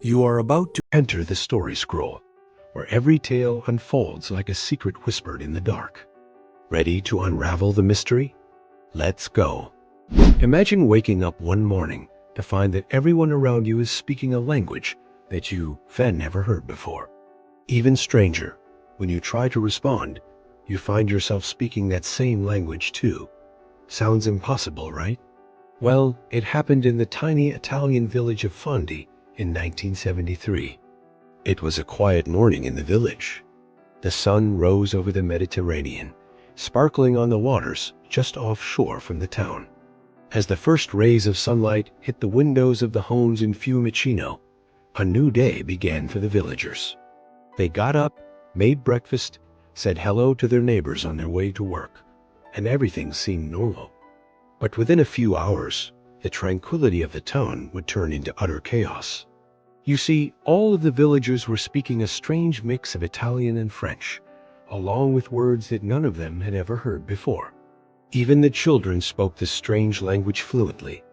You are about to enter the story scroll, where every tale unfolds like a secret whispered in the dark. Ready to unravel the mystery? Let's go. Imagine waking up one morning to find that everyone around you is speaking a language that you've never heard before. Even stranger, when you try to respond, you find yourself speaking that same language too. Sounds impossible, right? Well, it happened in the tiny Italian village of Fondi in 1973. It was a quiet morning in the village. The sun rose over the Mediterranean, sparkling on the waters just offshore from the town. As the first rays of sunlight hit the windows of the homes in Fiumicino, a new day began for the villagers. They got up, made breakfast, said hello to their neighbors on their way to work, and everything seemed normal. But within a few hours, the tranquility of the town would turn into utter chaos. You see, all of the villagers were speaking a strange mix of Italian and French, along with words that none of them had ever heard before. Even the children spoke this strange language fluently,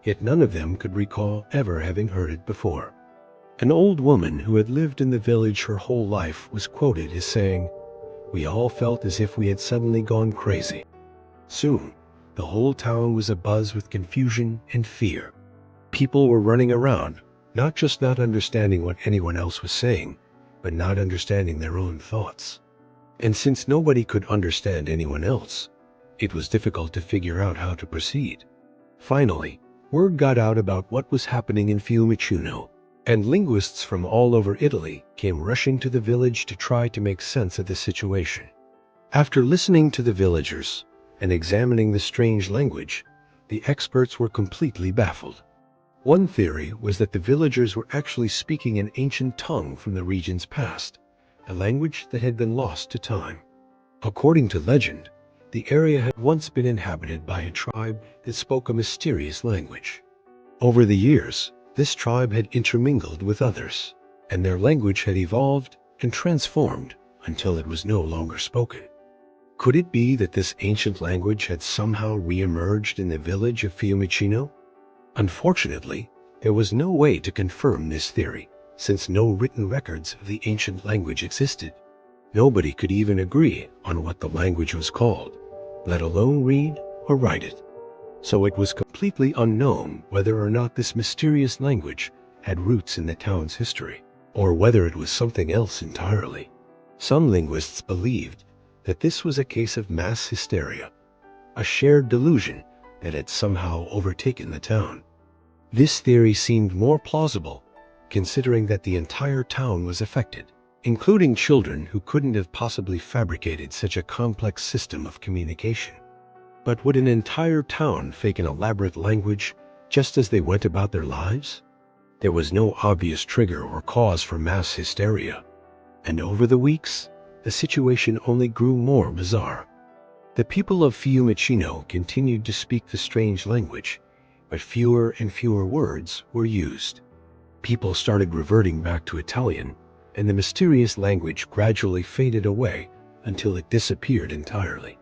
yet none of them could recall ever having heard it before. An old woman who had lived in the village her whole life was quoted as saying, "We all felt as if we had suddenly gone crazy." Soon, the whole town was abuzz with confusion and fear. People were running around, not just not understanding what anyone else was saying, but not understanding their own thoughts. And since nobody could understand anyone else, it was difficult to figure out how to proceed. Finally, word got out about what was happening in Fiumicino, and linguists from all over Italy came rushing to the village to try to make sense of the situation. After listening to the villagers and examining the strange language, the experts were completely baffled. One theory was that the villagers were actually speaking an ancient tongue from the region's past, a language that had been lost to time. According to legend, the area had once been inhabited by a tribe that spoke a mysterious language. Over the years, this tribe had intermingled with others, and their language had evolved and transformed until it was no longer spoken. Could it be that this ancient language had somehow re-emerged in the village of Fiumicino? Unfortunately, there was no way to confirm this theory, since no written records of the ancient language existed. Nobody could even agree on what the language was called, let alone read or write it. So it was completely unknown whether or not this mysterious language had roots in the town's history, or whether it was something else entirely. Some linguists believed that this was a case of mass hysteria, a shared delusion that had somehow overtaken the town. This theory seemed more plausible, considering that the entire town was affected, including children who couldn't have possibly fabricated such a complex system of communication. But would an entire town fake an elaborate language just as they went about their lives? There was no obvious trigger or cause for mass hysteria. And over the weeks, the situation only grew more bizarre. The people of Fiumicino continued to speak the strange language, but fewer and fewer words were used. People started reverting back to Italian, and the mysterious language gradually faded away until it disappeared entirely.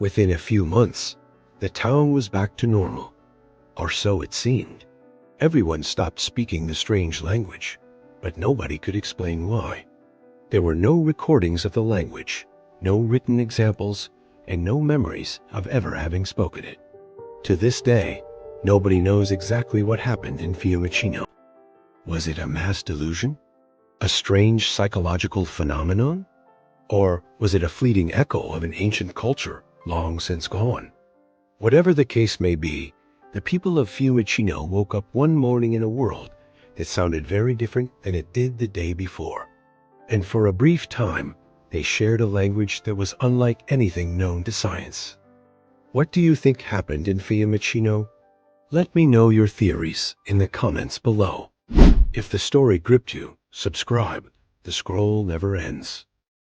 Within a few months, the town was back to normal, or so it seemed. Everyone stopped speaking the strange language, but nobody could explain why. There were no recordings of the language, no written examples, and no memories of ever having spoken it. To this day, nobody knows exactly what happened in Fiumicino. Was it a mass delusion? A strange psychological phenomenon? Or was it a fleeting echo of an ancient culture long since gone? Whatever the case may be, the people of Fiumicino woke up one morning in a world that sounded very different than it did the day before. And for a brief time, they shared a language that was unlike anything known to science. What do you think happened in Fiumicino? Let me know your theories in the comments below. If the story gripped you, subscribe. The scroll never ends.